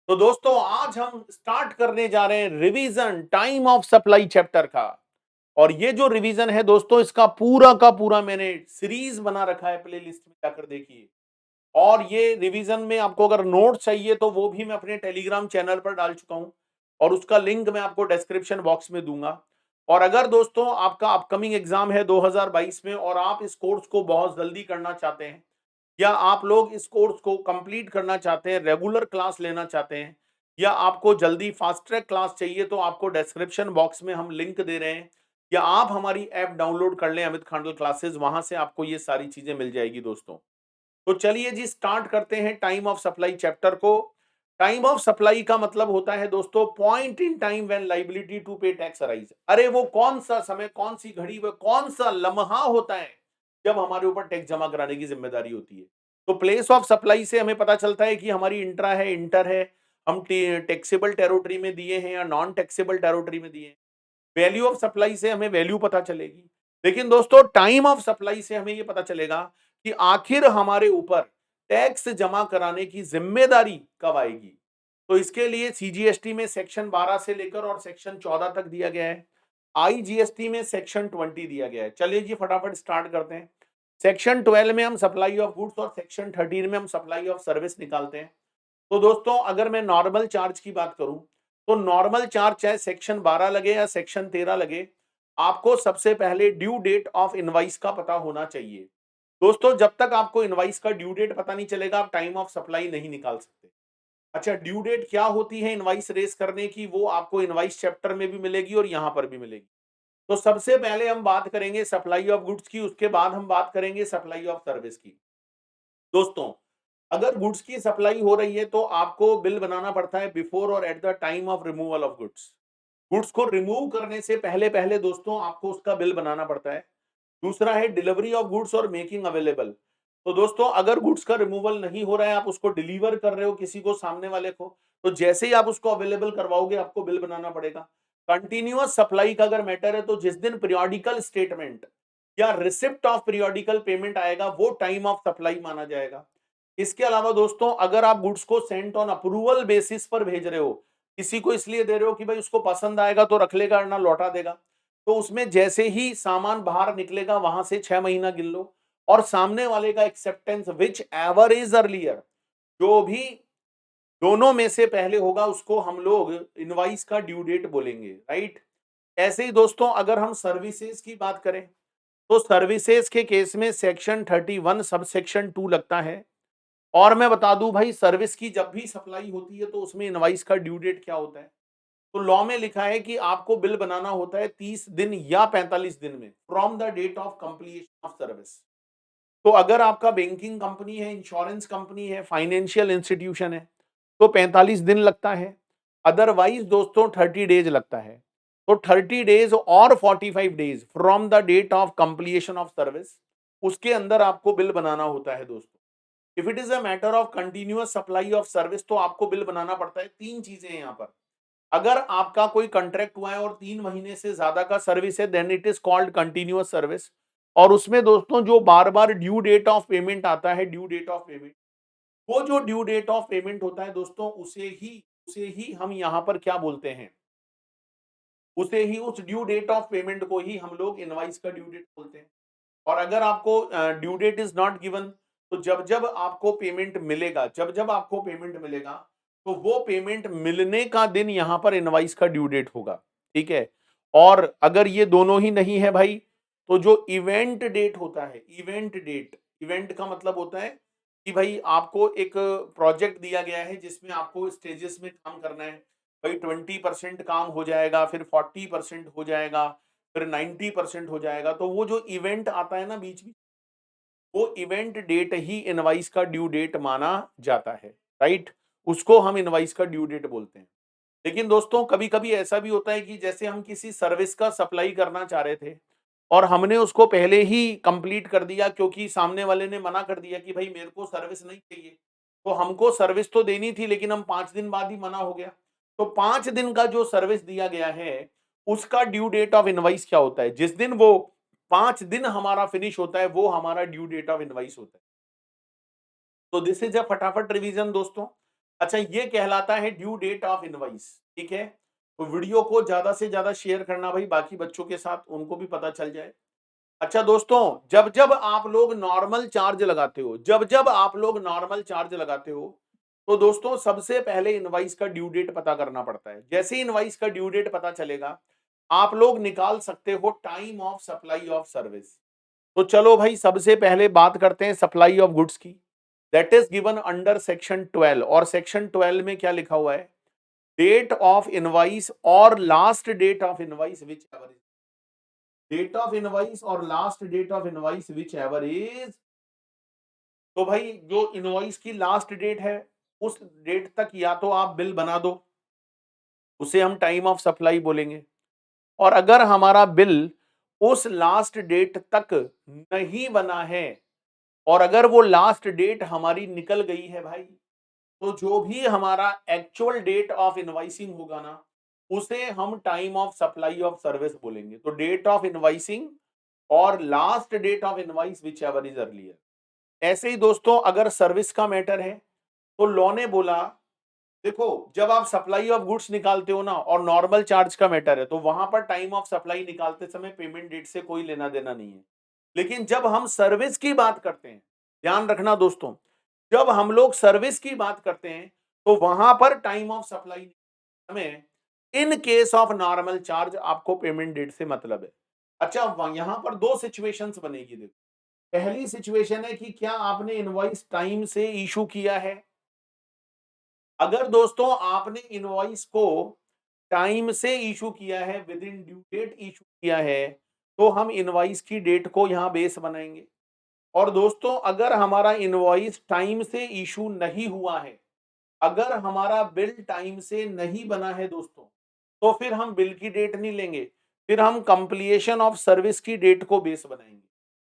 तो दोस्तों आज हम स्टार्ट करने जा रहे हैं revision time of supply chapter का। और ये जो रिवीजन है दोस्तों, इसका पूरा का पूरा मैंने सीरीज बना रखा है, प्लेलिस्ट में जाकर देखिए। और ये रिवीजन में आपको अगर नोट चाहिए तो वो भी मैं अपने टेलीग्राम चैनल पर डाल चुका हूं, और उसका लिंक मैं आपको डिस्क्रिप्शन बॉक्स में दूंगा। और अगर दोस्तों आपका अपकमिंग एग्जाम है 2022 में और आप इस कोर्स को बहुत जल्दी करना चाहते हैं, या आप लोग इस कोर्स को कंप्लीट करना चाहते हैं, रेगुलर क्लास लेना चाहते हैं, या आपको जल्दी फास्ट ट्रैक क्लास चाहिए, तो आपको डिस्क्रिप्शन बॉक्स में हम लिंक दे रहे हैं, या आप हमारी ऐप डाउनलोड कर लें, अमित खांडल क्लासेस, वहां से आपको ये सारी चीजें मिल जाएगी दोस्तों। तो चलिए जी स्टार्ट करते हैं टाइम ऑफ सप्लाई चैप्टर को। टाइम ऑफ सप्लाई का मतलब होता है दोस्तों point in time when liability to pay tax arise. अरे वो कौन सा समय, कौन सी घड़ी, वह कौन सा लम्हा होता है जब हमारे ऊपर टैक्स जमा कराने की जिम्मेदारी होती है। तो प्लेस ऑफ सप्लाई से हमें पता चलता है कि हमारी इंट्रा है, इंटर है, हम टैक्सेबल टेरिटरी में दिए हैं या नॉन टैक्सेबल टेरिटरी में दिए हैं। वैल्यू ऑफ सप्लाई से हमें वैल्यू पता चलेगी। लेकिन दोस्तों टाइम ऑफ सप्लाई से हमें यह पता चलेगा कि आखिर हमारे ऊपर टैक्स जमा कराने की जिम्मेदारी कब आएगी। तो इसके लिए सीजीएसटी में सेक्शन 12 से लेकर और सेक्शन 14 तक दिया गया है। आईजीएसटी में सेक्शन 20 दिया गया है। चलिए जी फटाफट स्टार्ट करते हैं। सेक्शन 12 में हम सप्लाई ऑफ गुड्स और सेक्शन 13 में हम सप्लाई ऑफ सर्विस निकालते हैं। तो दोस्तों अगर मैं नॉर्मल चार्ज की बात करूं, तो नॉर्मल चार्ज चाहे सेक्शन 12 लगे या सेक्शन 13 लगे, आपको सबसे पहले ड्यू डेट ऑफ इनवाइस का पता होना चाहिए। दोस्तों जब तक आपको इनवाइस का ड्यू डेट पता नहीं चलेगा, आप टाइम ऑफ सप्लाई नहीं निकाल सकते। अच्छा, ड्यू डेट क्या होती है इनवाइस रेस करने की, वो आपको इनवाइस चैप्टर में भी मिलेगी और यहां पर भी मिलेगी। तो सबसे पहले हम बात करेंगे सप्लाई ऑफ गुड्स की, उसके बाद हम बात करेंगे सप्लाई ऑफ सर्विस की। दोस्तों अगर गुड्स की सप्लाई हो रही है तो आपको बिल बनाना पड़ता है बिफोर और at the time of removal of goods. Goods को रिमूव करने से पहले पहले दोस्तों आपको उसका बिल बनाना पड़ता है। दूसरा है डिलीवरी ऑफ गुड्स और मेकिंग अवेलेबल। तो दोस्तों अगर गुड्स का रिमूवल नहीं हो रहा है, आप उसको डिलीवर कर रहे हो किसी को, सामने वाले को, तो जैसे ही आप उसको अवेलेबल करवाओगे आपको बिल बनाना पड़ेगा। कंटिन्यूअस सप्लाई का अगर मैटर है तो जिस दिन पीरियोडिकल स्टेटमेंट या रिसिप्ट ऑफ पीरियोडिकल पेमेंट आएगा वो टाइम ऑफ सप्लाई माना जाएगा। इसके अलावा दोस्तों अगर आप गुड्स को सेंट ऑन अप्रूवल बेसिस पर भेज रहे हो, किसी को इसलिए दे रहे हो कि भाई उसको पसंद आएगा तो रख लेगा ना लौटा देगा, तो उसमें जैसे ही सामान बाहर निकलेगा वहां से 6 महीना गिन लो, और सामने वाले का acceptance which ever is earlier, जो भी दोनों में से पहले होगा उसको हम लोग इनवाइस का ड्यू डेट बोलेंगे, राइट। ऐसे ही दोस्तों अगर हम सर्विसेज की बात करें, तो सर्विसेज के केस में सेक्शन 31 सब सेक्शन 2 लगता है। और मैं बता दूं भाई, सर्विस की जब भी सप्लाई होती है तो उसमें इनवाइस का ड्यू डेट क्या होता है। तो लॉ में लिखा है कि आपको बिल बनाना होता है 30 दिन या 45 दिन में from the date of completion of service. तो अगर आपका बैंकिंग कंपनी है, इंश्योरेंस कंपनी है, फाइनेंशियल इंस्टीट्यूशन है, तो 45 दिन लगता है। अदरवाइज दोस्तों 30 डेज लगता है। तो 30 डेज और 45 days from the date of completion of service, उसके अंदर आपको बिल बनाना होता है दोस्तों। If it is a matter of continuous supply of service तो आपको बिल बनाना पड़ता है। तीन चीजें हैं यहाँ पर। अगर आपका कोई कॉन्ट्रैक्ट हुआ है और 3 महीने से ज्यादा का सर्विस है, then it is called continuous service. और उसमें दोस्तों जो बार बार ड्यू डेट ऑफ पेमेंट आता है, ड्यू डेट ऑफ पेमेंट, वो जो ड्यू डेट ऑफ पेमेंट होता है दोस्तों, उसे ही हम यहाँ पर क्या बोलते हैं, उसे ही, उस ड्यू डेट ऑफ पेमेंट को ही हम लोग इनवाइस का ड्यू डेट बोलते हैं। और अगर आपको due date is not given, तो जब जब आपको पेमेंट मिलेगा, जब जब आपको पेमेंट मिलेगा, तो वो पेमेंट मिलने का दिन यहां पर इनवाइस का ड्यू डेट होगा। ठीक है। और अगर ये दोनों ही नहीं है भाई, तो जो इवेंट डेट होता है, इवेंट डेट, इवेंट का मतलब होता है कि भाई आपको एक प्रोजेक्ट दिया गया है जिसमें आपको स्टेजेस में काम करना है। भाई 20% काम हो जाएगा, फिर 40% हो जाएगा, फिर 90% हो जाएगा। तो वो जो इवेंट आता है ना बीच में, वो इवेंट डेट ही इनवाइस का ड्यू डेट माना जाता है, राइट। उसको हम इनवाइस का ड्यू डेट बोलते हैं। लेकिन दोस्तों कभी कभी ऐसा भी होता है कि जैसे हम किसी सर्विस का सप्लाई करना चाह रहे थे और हमने उसको पहले ही कंप्लीट कर दिया, क्योंकि सामने वाले ने मना कर दिया कि भाई मेरे को सर्विस नहीं चाहिए, तो हमको सर्विस तो देनी थी लेकिन हम 5 दिन बाद ही मना हो गया। तो 5 दिन का जो सर्विस दिया गया है, उसका ड्यू डेट ऑफ इनवाइस क्या होता है, जिस दिन वो 5 दिन हमारा फिनिश होता है वो हमारा ड्यू डेट ऑफ इनवाइस होता है। तो दिस इज अ फटाफट रिवीजन दोस्तों। अच्छा, ये कहलाता है ड्यू डेट ऑफ इनवॉइस। ठीक है, तो वीडियो को ज्यादा से ज्यादा शेयर करना भाई, बाकी बच्चों के साथ, उनको भी पता चल जाए। अच्छा दोस्तों, जब जब आप लोग नॉर्मल चार्ज लगाते हो, जब जब आप लोग नॉर्मल चार्ज लगाते हो, तो दोस्तों सबसे पहले इनवॉइस का ड्यू डेट पता करना पड़ता है। जैसे इनवॉइस का ड्यू डेट पता चलेगा, आप लोग निकाल सकते हो time of supply of service. तो चलो भाई, सबसे पहले बात करते हैं सप्लाई ऑफ गुड्स की। That is given under section 12, और सेक्शन 12 में क्या लिखा हुआ है? डेट ऑफ इनवॉइस और last date of invoice whichever is, date of invoice और last date of invoice whichever is. तो भाई जो इनवॉइस की लास्ट डेट है, उस डेट तक या तो आप बिल बना दो, उसे हम टाइम ऑफ सप्लाई बोलेंगे। और अगर हमारा बिल उस लास्ट डेट तक नहीं बना है, और अगर वो लास्ट डेट हमारी निकल गई है भाई, तो जो भी हमारा एक्चुअल डेट ऑफ इनवाइसिंग होगा ना, उसे हम time of supply of service बोलेंगे। तो डेट ऑफ इनवाइसिंग और last date of invoice whichever is earlier. ऐसे ही दोस्तों, अगर सर्विस का मैटर है, तो लॉ ने बोला, देखो जब आप सप्लाई ऑफ गुड्स निकालते हो ना, और नॉर्मल चार्ज का मैटर है, तो वहां पर टाइम ऑफ सप्लाई निकालते समय पेमेंट डेट से कोई लेना देना नहीं है। लेकिन जब हम सर्विस की बात करते हैं, ध्यान रखना दोस्तों, जब हम लोग सर्विस की बात करते हैं, तो वहां पर टाइम ऑफ सप्लाई हमें, in case of normal charge, आपको पेमेंट डेट से मतलब है। अच्छा, यहां पर दो सिचुएशंस बनेगी। देखो, पहली सिचुएशन है कि क्या आपने इनवॉइस टाइम से इशू किया है। अगर दोस्तों आपने इनवॉइस को टाइम से इशू किया है, within due date issue किया है, तो हम इनवॉइस की डेट को यहां बेस बनाएंगे। और दोस्तों, अगर हमारा इनवॉइस टाइम से इशू नहीं हुआ है, अगर हमारा बिल टाइम से नहीं बना है दोस्तों, तो फिर हम बिल की डेट नहीं लेंगे, फिर हम कंप्लीशन ऑफ सर्विस की डेट को बेस बनाएंगे।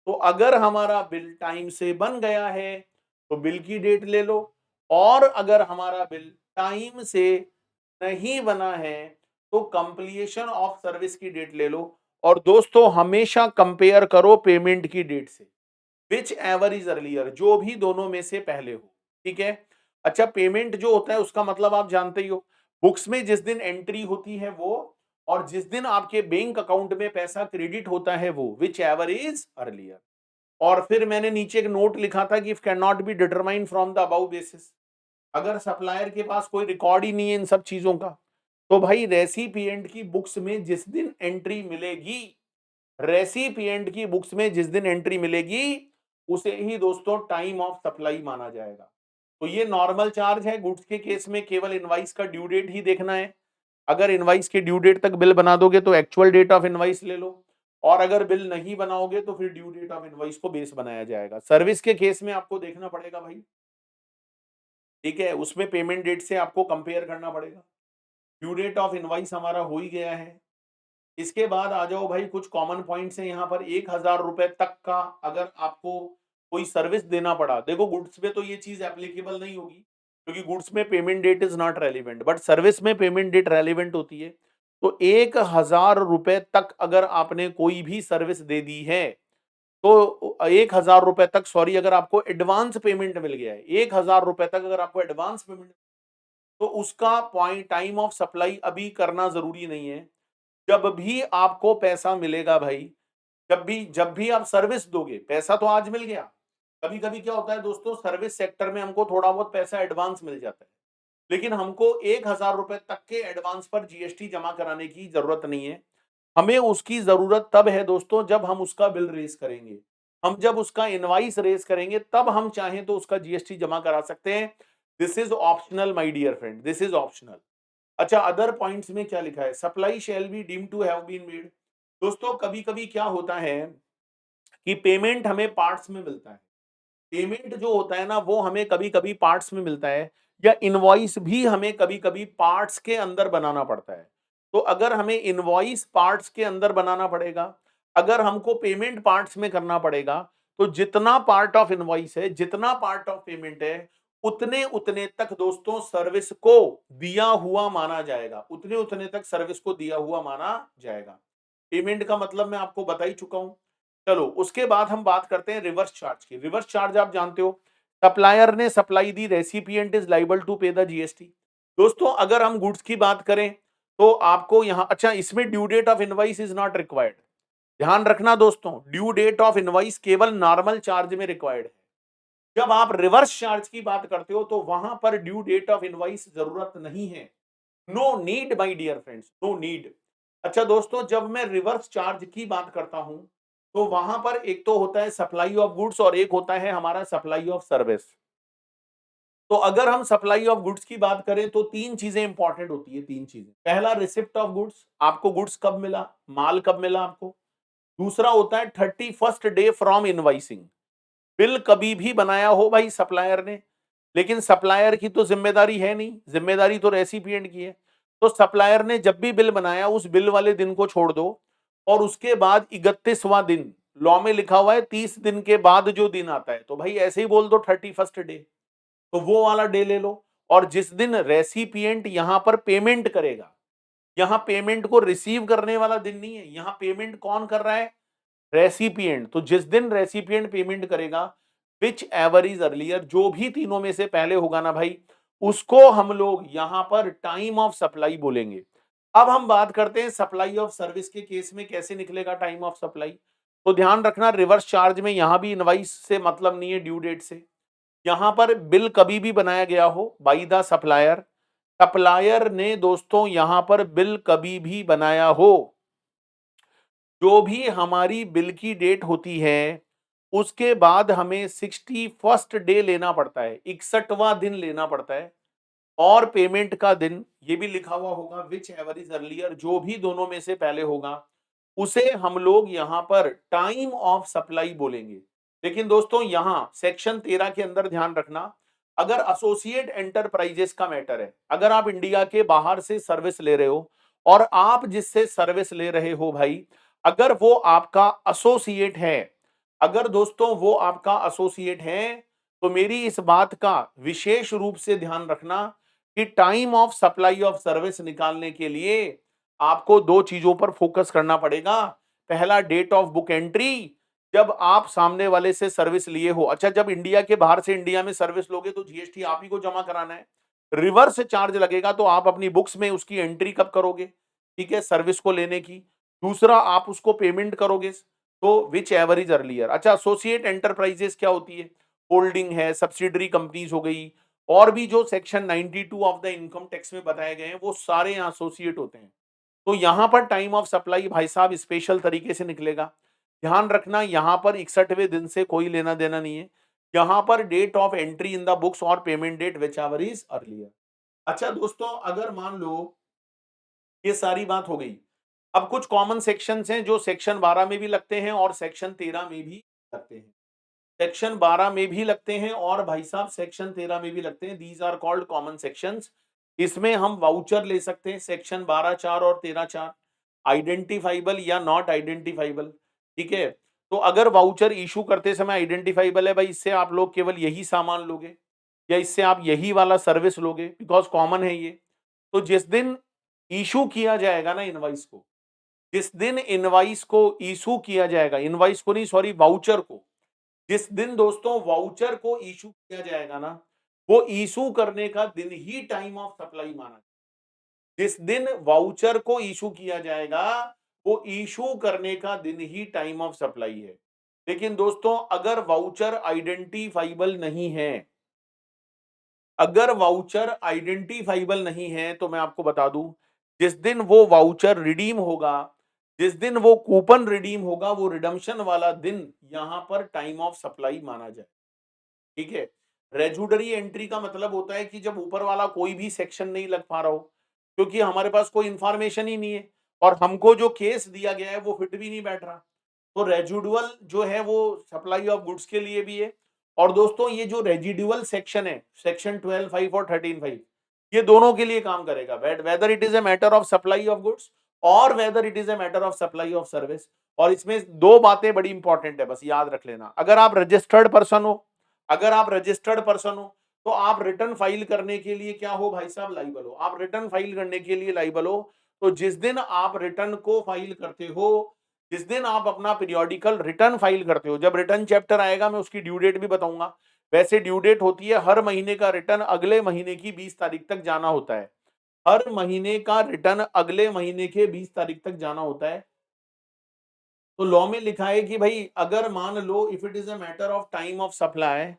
तो अगर हमारा बिल टाइम से बन गया है, तो बिल की डेट ले लो, और अगर हमारा बिल टाइम से नहीं बना है, तो कंप्लीशन ऑफ सर्विस की डेट ले लो। और दोस्तों, हमेशा कंपेयर करो पेमेंट की डेट से, विच एवर इज अर्लियर, जो भी दोनों में से पहले हो। ठीक है। अच्छा, पेमेंट जो होता है उसका मतलब आप जानते ही हो, बुक्स में जिस दिन एंट्री होती है वो, और जिस दिन आपके बैंक अकाउंट में पैसा क्रेडिट होता है वो, विच एवर इज अर्लियर। और फिर मैंने नीचे एक नोट लिखा था कि if can not be determine from the above basis. अगर सप्लायर के पास कोई रिकॉर्ड ही नहीं है इन सब चीजों का, तो भाई रेसिपिएंट की बुक्स में जिस दिन एंट्री मिलेगी, रेसिपिएंट की बुक्स में जिस दिन एंट्री मिलेगी, उसे ही दोस्तों टाइम ऑफ सप्लाई माना जाएगा। तो ये नॉर्मल चार्ज है। गुड्स के केस में केवल इनवाइस का ड्यू डेट ही देखना है। अगर इनवाइस के ड्यू डेट तक बिल बना दोगे, तो एक्चुअल डेट ऑफ इनवाइस ले लो, और अगर बिल नहीं बनाओगे, तो फिर ड्यू डेट ऑफ इनवाइस को बेस बनाया जाएगा। सर्विस के केस में आपको देखना पड़ेगा भाई, ठीक है, उसमें पेमेंट डेट से आपको कंपेयर करना पड़ेगा। ड्यू डेट ऑफ इनवाइस हमारा हो ही गया है। इसके बाद आ जाओ भाई, कुछ कॉमन पॉइंट्स हैं यहाँ पर। 1,000 रुपए तक का अगर आपको कोई सर्विस देना पड़ा, देखो गुड्स में तो ये चीज एप्लीकेबल नहीं होगी, क्योंकि गुड्स में payment date is not relevant, but service में पेमेंट डेट रेलिवेंट होती है। तो 1,000 रुपए तक अगर आपने कोई भी सर्विस दे दी है, तो 1,000 रुपए तक, सॉरी, अगर आपको एडवांस पेमेंट मिल गया है, 1,000 रुपए तक अगर आपको एडवांस पेमेंट, तो उसका पॉइंट टाइम ऑफ सप्लाई अभी करना जरूरी नहीं है। जब भी आपको पैसा मिलेगा भाई, जब भी आप सर्विस दोगे, पैसा तो आज मिल गया। कभी कभी क्या होता है दोस्तों, सर्विस सेक्टर में हमको थोड़ा बहुत पैसा एडवांस मिल जाता है, लेकिन हमको 1,000 रुपए तक के एडवांस पर जीएसटी जमा कराने की जरूरत नहीं है। हमें उसकी जरूरत तब है दोस्तों, जब हम उसका बिल रेस करेंगे। हम जब उसका इनवाइस रेस करेंगे, तब हम चाहें तो उसका जीएसटी जमा करा सकते हैं। This is optional my dear friend, this is optional. अच्छा, अदर पॉइंट्स में क्या लिखा है? Supply shall be deem to have been made. दोस्तों, कभी कभी क्या होता है कि पेमेंट हमें पार्ट्स में मिलता है। पेमेंट जो होता है ना, वो हमें कभी कभी पार्ट्स में मिलता है, या इनवॉइस भी हमें कभी कभी पार्ट्स के अंदर बनाना पड़ता है। तो अगर हमें इनवॉइस पार्ट्स के अंदर बनाना पड़ेगा, अगर हमको पेमेंट पार्ट्स में करना पड़ेगा, तो जितना पार्ट ऑफ इनवॉइस है, जितना पार्ट ऑफ पेमेंट है, उतने उतने तक दोस्तों सर्विस को दिया हुआ माना जाएगा, उतने उतने तक सर्विस को दिया हुआ माना जाएगा। पेमेंट का मतलब मैं आपको बता ही चुका हूं। चलो, उसके बाद हम बात करते हैं रिवर्स चार्ज की। रिवर्स चार्ज आप जानते हो, सप्लायर ने सप्लाई दी, recipient is liable to pay the GST. दोस्तों अगर हम गुड्स की बात करें तो आपको यहां, अच्छा इसमें due date of invoice is not required. ध्यान रखना दोस्तों, ड्यू डेट ऑफ इनवाइस केवल नॉर्मल चार्ज में रिक्वायर्ड है। जब आप रिवर्स चार्ज की बात करते हो तो वहां पर ड्यू डेट ऑफ इनवाइस जरूरत नहीं है। No need my dear friends, no need. अच्छा दोस्तों, जब मैं रिवर्स चार्ज की बात करता हूं तो वहां पर एक तो होता है सप्लाई ऑफ गुड्स और एक होता है हमारा सप्लाई ऑफ सर्विस। तो अगर हम सप्लाई ऑफ गुड्स की बात करें तो तीन चीजें इंपॉर्टेंट होती है, तीन चीजें। पहला रिसिप्ट ऑफ गुड्स, आपको गुड्स कब मिला, माल कब मिला आपको। दूसरा होता है 31st day from invoicing, bill कभी भी बनाया हो भाई सप्लायर ने, लेकिन सप्लायर की तो जिम्मेदारी है नहीं, जिम्मेदारी तो रेसिपिएंट की है। तो सप्लायर ने जब भी बिल बनाया उस बिल वाले दिन को छोड़ दो और उसके बाद 31वां दिन, लॉ में लिखा हुआ है 30 दिन के बाद जो दिन आता है, तो भाई ऐसे ही बोल दो 31st डे, तो वो वाला डे ले लो। और जिस दिन रेसिपिएंट यहां पर पेमेंट करेगा, यहां पेमेंट को रिसीव करने वाला दिन नहीं है, यहां पेमेंट कौन कर रहा है, रेसिपिएंट। तो जिस दिन रेसिपिएंट पेमेंट करेगा, विच एवर इज अर्लियर, जो भी तीनों में से पहले होगा ना भाई, उसको हम लोग यहां पर टाइम ऑफ सप्लाई बोलेंगे। अब हम बात करते हैं सप्लाई ऑफ सर्विस के केस में कैसे निकलेगा टाइम ऑफ सप्लाई। तो ध्यान रखना, रिवर्स चार्ज में यहां भी इनवाइस से मतलब नहीं है, ड्यू डेट से। यहां पर बिल कभी भी बनाया गया हो बाय द सप्लायर, सप्लायर ने दोस्तों यहां पर बिल कभी भी बनाया हो, जो भी हमारी बिल की डेट होती है उसके बाद हमें 61st डे लेना पड़ता है, 61वां दिन लेना पड़ता है। और पेमेंट का दिन ये भी लिखा हुआ होगा, विच एवर इज अर्लियर, जो भी दोनों में से पहले होगा उसे हम लोग यहां पर टाइम ऑफ सप्लाई बोलेंगे। लेकिन दोस्तों यहां सेक्शन 13 के अंदर ध्यान रखना, अगर एसोसिएट एंटरप्राइजेस का मैटर है, अगर आप इंडिया के बाहर से सर्विस ले रहे हो और आप जिससे सर्विस ले रहे हो भाई, अगर वो आपका एसोसिएट है, अगर दोस्तों वो आपका एसोसिएट है, तो मेरी इस बात का विशेष रूप से ध्यान रखना कि time of supply of service निकालने के लिए आपको दो चीजों पर फोकस करना पड़ेगा। पहला डेट ऑफ बुक एंट्री, जब आप सामने वाले से सर्विस लिए हो। अच्छा, जब इंडिया के बाहर से इंडिया में सर्विस लोगे तो जीएसटी आप ही को जमा कराना है, रिवर्स चार्ज लगेगा, तो आप अपनी बुक्स में उसकी एंट्री कब करोगे, ठीक है, सर्विस को लेने की। दूसरा, आप उसको पेमेंट करोगे, तो विच एवर इज अर्लियर। अच्छा, एसोसिएट एंटरप्राइजेस क्या होती है, होल्डिंग है, सब्सिडरी कंपनीज हो गई, और भी जो section 92 of the income tax में बताए गए हैं वो सारे यहाँ एसोसिएट होते हैं। तो यहां पर टाइम ऑफ सप्लाई भाई साहब स्पेशल तरीके से निकलेगा। ध्यान रखना, यहां पर 61वें दिन से कोई लेना देना नहीं है, यहां पर date of entry in the books और payment date whichever is earlier. अच्छा दोस्तों, अगर मान लो ये सारी बात हो गई, अब कुछ कॉमन सेक्शंस हैं जो सेक्शन 12 में भी लगते हैं और सेक्शन 13 में भी लगते हैं। सेक्शन 12 में भी लगते हैं और भाई साहब सेक्शन 13 में भी लगते हैं, these are called common sections. इसमें हम वाउचर ले सकते हैं, सेक्शन 12(4) और 13(4), आइडेंटिफाइबल या नॉट आइडेंटिफाइबल, ठीक है। तो अगर वाउचर इशू करते समय आइडेंटिफाइबल है भाई, इससे आप लोग केवल यही सामान लोगे या इससे आप यही वाला सर्विस लोगे, बिकॉज कॉमन है ये। तो जिस दिन इशू किया जाएगा ना इनवाइस को, जिस दिन इनवाइस को इशू किया जाएगा, इनवाइस को नहीं सॉरी वाउचर को, जिस दिन दोस्तों वाउचर को इशू किया जाएगा ना, वो इशू करने का दिन ही टाइम ऑफ सप्लाई माना जाएगा। जिस दिन वाउचर को इशू किया जाएगा वो इशू करने का दिन ही टाइम ऑफ सप्लाई है। लेकिन दोस्तों अगर वाउचर आइडेंटिफाइबल नहीं है, अगर वाउचर आइडेंटिफाइबल नहीं है तो मैं आपको बता दूं, जिस दिन वो वाउचर रिडीम होगा, जिस दिन वो कूपन रिडीम होगा, वो रिडम्पशन वाला दिन यहां पर टाइम ऑफ सप्लाई माना जाए, ठीक है। रेजुडरी एंट्री का मतलब होता है कि जब ऊपर वाला कोई भी सेक्शन नहीं लग पा रहा हो, क्योंकि हमारे पास कोई इंफॉर्मेशन ही नहीं है और हमको जो केस दिया गया है वो फिट भी नहीं बैठ रहा, तो रेजिडुअल जो है वो सप्लाई ऑफ गुड्स के लिए भी है। और दोस्तों ये जो रेजिडुअल सेक्शन है, सेक्शन 12(5) और 13(5), ये दोनों के लिए काम करेगा, whether it is a matter of supply of goods और whether it is a matter of supply of service. और इसमें दो बातें बड़ी इंपॉर्टेंट है, बस याद रख लेना। अगर आप रजिस्टर्ड पर्सन हो, अगर आप रजिस्टर्ड पर्सन हो तो आप रिटर्न फाइल करने के लिए क्या हो भाई साहब, लाइबल हो। आप रिटर्न फाइल करने के लिए लाइबल हो, तो जिस दिन आप रिटर्न को फाइल करते हो, जिस दिन आप अपना पीरियोडिकल रिटर्न फाइल करते हो, जब रिटर्न चैप्टर आएगा मैं उसकी ड्यू डेट भी बताऊंगा, वैसे ड्यू डेट होती है हर महीने का रिटर्न अगले महीने की 20 तारीख तक जाना होता है। हर महीने का रिटर्न अगले महीने के 20 तारीख तक जाना होता है। तो लॉ में लिखा है कि भाई अगर मान लो if it is a matter of time of supply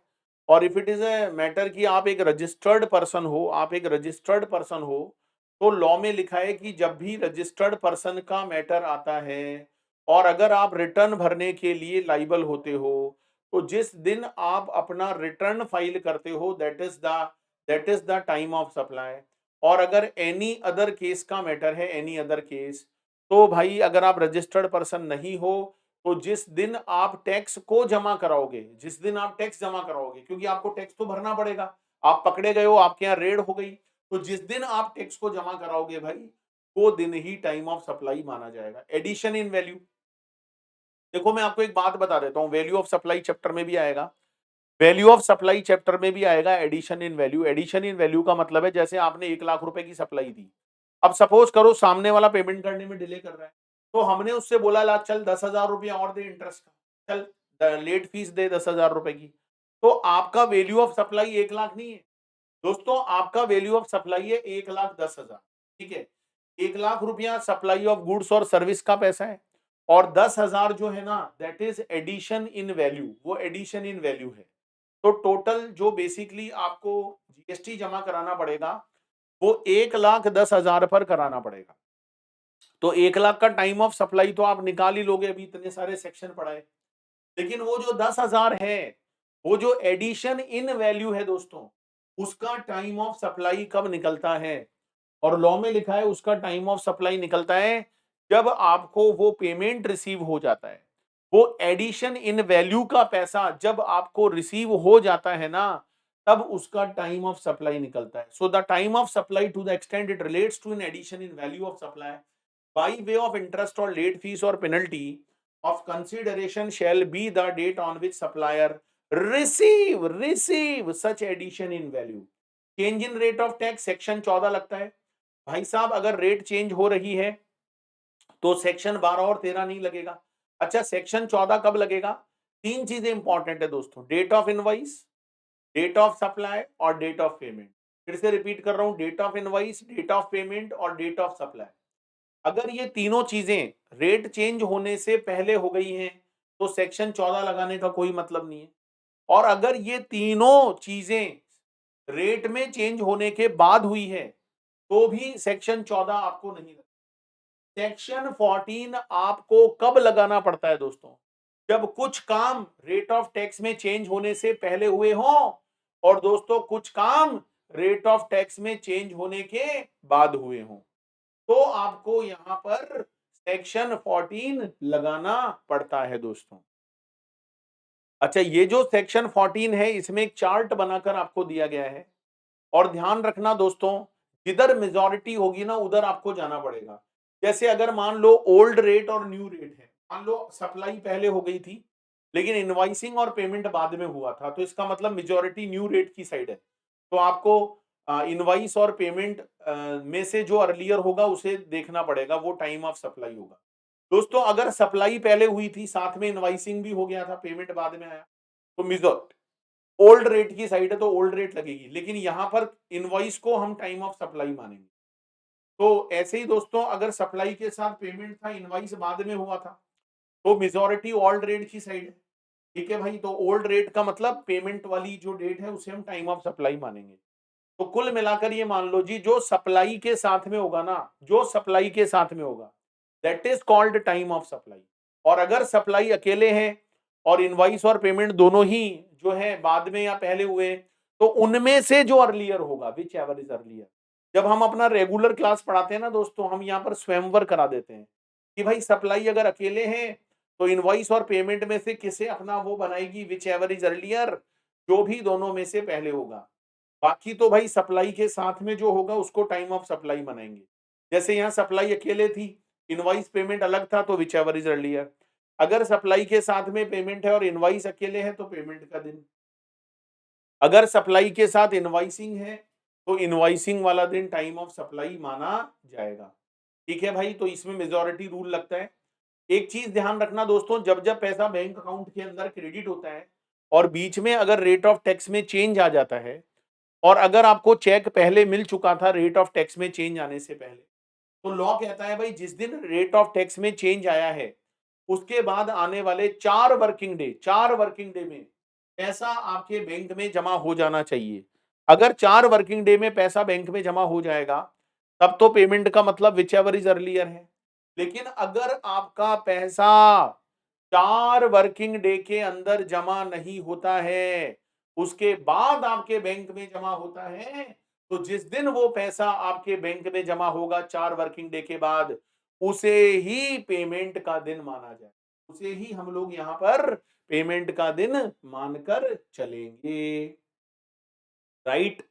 और if it is a matter कि आप एक रजिस्टर्ड पर्सन हो, आप एक रजिस्टर्ड पर्सन हो, तो लॉ में लिखा है कि जब भी रजिस्टर्ड पर्सन का मैटर आता है और अगर आप रिटर्न भरने के लिए लाइबल होते हो, तो जिस दिन आप अपना रिटर्न फाइल करते हो that is the time of supply. और अगर एनी अदर केस का मैटर है, एनी अदर केस, तो भाई अगर आप रजिस्टर्ड पर्सन नहीं हो, तो जिस दिन आप टैक्स को जमा कराओगे, जिस दिन आप टैक्स जमा कराओगे, क्योंकि आपको टैक्स तो भरना पड़ेगा, आप पकड़े गए हो, आपके यहाँ रेड हो गई, तो जिस दिन आप टैक्स को जमा कराओगे भाई, वो दिन ही टाइम ऑफ सप्लाई माना जाएगा। एडिशन इन वैल्यू, देखो मैं आपको एक बात बता देता हूँ, वैल्यू ऑफ सप्लाई चैप्टर में भी आएगा, वैल्यू ऑफ सप्लाई चैप्टर में भी आएगा addition in value. Addition in value का मतलब है जैसे आपने 1 लाख रुपए की सप्लाई दी, अब सपोज करो सामने वाला पेमेंट करने में डिले कर रहा है, तो हमने उससे बोला ला चल 10,000 रुपया और दे इंटरेस्ट का, चल लेट फीस दे 10,000 रुपए की, तो आपका वैल्यू ऑफ सप्लाई 1 लाख नहीं है दोस्तों, आपका वैल्यू ऑफ सप्लाई है 1,10,000। ठीक है, 1 लाख रुपया सप्लाई ऑफ गुड्स और सर्विस का पैसा है, और 10,000 जो है ना that is addition in value, वो एडिशन इन वैल्यू है। तो टोटल जो बेसिकली आपको जीएसटी जमा कराना पड़ेगा वो 1,10,000 पर कराना पड़ेगा। तो 1 लाख का टाइम ऑफ सप्लाई तो आप निकाल ही लोगे, अभी इतने सारे सेक्शन पढ़ाए, लेकिन वो जो 10,000 है, वो जो एडिशन इन वैल्यू है दोस्तों, उसका टाइम ऑफ सप्लाई कब निकलता है? और लॉ में लिखा है उसका टाइम ऑफ सप्लाई निकलता है जब आपको वो पेमेंट रिसीव हो जाता है। वो एडिशन इन वैल्यू का पैसा जब आपको रिसीव हो जाता है ना, तब उसका टाइम ऑफ सप्लाई निकलता है। So the time of supply to the extend it relates to an addition in value of supply by way of interest or late fees or penalty of consideration shall be the date on which supplier receive such addition in value। change in rate of tax section 14 लगता है भाई साहब, अगर rate change हो रही है तो section 12 और 13 नहीं लगेगा। अच्छा, सेक्शन 14 कब लगेगा? तीन चीजें इंपॉर्टेंट है दोस्तों, date of invoice, date of supply और डेट ऑफ पेमेंट। फिर से रिपीट कर रहा हूं, date of invoice, date of payment और डेट ऑफ सप्लाई। अगर ये तीनों चीजें रेट चेंज होने से पहले हो गई हैं तो सेक्शन 14 लगाने का कोई मतलब नहीं है, और अगर ये तीनों चीजें रेट में चेंज होने के बाद हुई है तो भी सेक्शन 14 आपको नहीं लगता। सेक्शन 14 आपको कब लगाना पड़ता है दोस्तों? जब कुछ काम रेट ऑफ टैक्स में चेंज होने से पहले हुए हों, और दोस्तों कुछ काम रेट ऑफ टैक्स में चेंज होने के बाद हुए हों, तो आपको यहां पर सेक्शन 14 लगाना पड़ता है दोस्तों। अच्छा, ये जो सेक्शन 14 है इसमें एक चार्ट बनाकर आपको दिया गया है, और ध्यान रखना दोस्तों, जिधर मेजॉरिटी होगी ना उधर आपको जाना पड़ेगा। जैसे अगर मान लो ओल्ड रेट और न्यू रेट है, मान लो सप्लाई पहले हो गई थी लेकिन इनवाइसिंग और पेमेंट बाद में हुआ था, तो इसका मतलब मेजॉरिटी न्यू रेट की साइड है, तो आपको इनवाइस और पेमेंट में से जो अर्लियर होगा उसे देखना पड़ेगा, वो टाइम ऑफ सप्लाई होगा। दोस्तों अगर सप्लाई पहले हुई थी साथ में इनवाइसिंग भी हो गया था, पेमेंट बाद में आया, तो मेजॉरिटी ओल्ड रेट की साइड है तो ओल्ड रेट लगेगी, लेकिन यहां पर इनवॉइस को हम टाइम ऑफ सप्लाई मानेंगे। तो ऐसे ही दोस्तों अगर सप्लाई के साथ पेमेंट था, इनवॉइस बाद में हुआ था, तो मेजॉरिटी ओल्ड रेट की साइड है। ठीक है भाई, तो ओल्ड रेट का मतलब पेमेंट वाली जो डेट है उसे हम टाइम ऑफ सप्लाई मानेंगे। तो कुल मिलाकर ये मान लो जी, जो सप्लाई के साथ में होगा ना, जो सप्लाई के साथ में होगा that is called time of supply. और अगर सप्लाई अकेले हैं और इनवाइस और पेमेंट दोनों ही जो है बाद में या पहले हुए, तो उनमें से जो अर्लियर होगा, विच एवर इज अर्लियर। जब हम अपना रेगुलर क्लास पढ़ाते हैं ना दोस्तों, हम यहाँ पर स्वयंवर करा देते हैं कि भाई सप्लाई अगर अकेले हैं तो इनवाइस और पेमेंट में से किसे अपना वो बनाएगी, विच एवर इज अर्लियर, जो भी दोनों में से पहले होगा। बाकी तो भाई सप्लाई के साथ में जो होगा उसको टाइम ऑफ सप्लाई मनाएंगे। जैसे यहाँ सप्लाई अकेले थी, इनवाइस पेमेंट अलग था, तो विच एवर इज अर्लियर। अगर सप्लाई के साथ में पेमेंट है और इनवाइस अकेले है तो पेमेंट का दिन। अगर सप्लाई के साथ इनवाइसिंग है तो इनवाइसिंग वाला दिन टाइम ऑफ सप्लाई माना जाएगा। ठीक है भाई, तो इसमें मेजॉरिटी रूल लगता है। एक चीज ध्यान रखना दोस्तों, जब जब पैसा बैंक अकाउंट के अंदर क्रेडिट होता है और बीच में अगर रेट ऑफ टैक्स में चेंज आ जाता है और अगर आपको चेक पहले मिल चुका था रेट ऑफ टैक्स में चेंज आने से पहले, तो लॉ कहता है भाई जिस दिन रेट ऑफ टैक्स में चेंज आया है उसके बाद आने वाले 4 वर्किंग डे में पैसा आपके बैंक में जमा हो जाना चाहिए। अगर 4 वर्किंग डे में पैसा बैंक में जमा हो जाएगा तब तो पेमेंट का मतलब विच एवर इज अर्लियर है। लेकिन अगर आपका पैसा 4 वर्किंग डे के अंदर जमा नहीं होता है, उसके बाद आपके बैंक में जमा होता है, तो जिस दिन वो पैसा आपके बैंक में जमा होगा 4 वर्किंग डे के बाद, उसे ही पेमेंट का दिन माना जाए, उसे ही हम लोग यहाँ पर पेमेंट का दिन मानकर चलेंगे, राइट।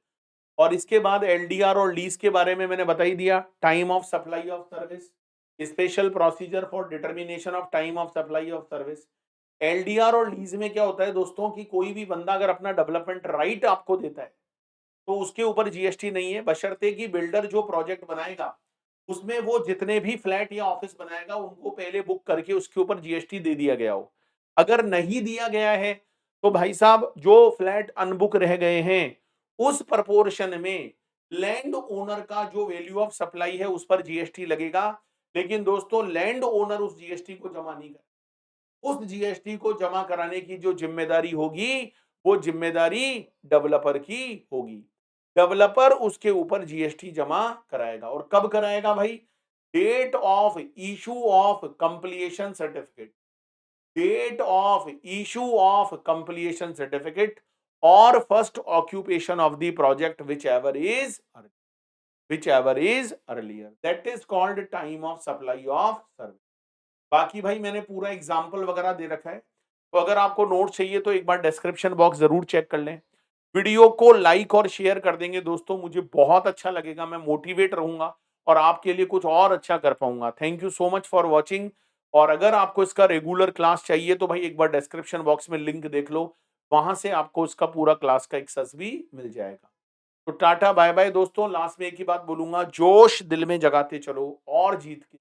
और इसके बाद एलडीआर और लीज के बारे में मैंने बता ही दिया। Time of supply of service, special procedure for determination of time of supply of service. LDR और लीज में क्या होता है दोस्तों कि कोई भी बंदा अगर अपना डेवलपमेंट राइट आपको देता है तो उसके ऊपर जीएसटी नहीं है, बशर्ते कि बिल्डर जो प्रोजेक्ट बनाएगा उसमें वो जितने भी फ्लैट या ऑफिस बनाएगा उनको पहले बुक करके उसके ऊपर जीएसटी दे दिया गया हो। अगर नहीं दिया गया है तो भाई साहब जो फ्लैट अनबुक रह गए हैं उस प्रपोर्शन में लैंड ओनर का जो वैल्यू ऑफ सप्लाई है उस पर जीएसटी लगेगा। लेकिन दोस्तों लैंड ओनर उस जीएसटी को जमा नहीं कर, उस जीएसटी को जमा कराने की जो जिम्मेदारी होगी वो जिम्मेदारी डेवलपर की होगी। डेवलपर उसके ऊपर जीएसटी जमा कराएगा। और कब कराएगा भाई? Date of issue of completion certificate, date of issue of completion certificate और first occupation of the project whichever is earlier, that is called time of supply of service. बाकी भाई मैंने पूरा एग्जाम्पल वगैरह दे रखा है, तो अगर आपको नोट चाहिए तो एक बार डिस्क्रिप्शन बॉक्स जरूर चेक कर लें। वीडियो को लाइक और शेयर कर देंगे दोस्तों, मुझे बहुत अच्छा लगेगा, मैं मोटिवेट रहूंगा और आपके लिए कुछ और अच्छा कर पाऊंगा। Thank you so much for watching. और अगर आपको इसका रेगुलर क्लास चाहिए तो भाई एक बार डिस्क्रिप्शन बॉक्स में लिंक देख लो, वहां से आपको इसका पूरा क्लास का एक्सेस भी मिल जाएगा। तो टाटा बाय बाय दोस्तों। लास्ट में एक ही बात बोलूंगा, जोश दिल में जगाते चलो और जीत के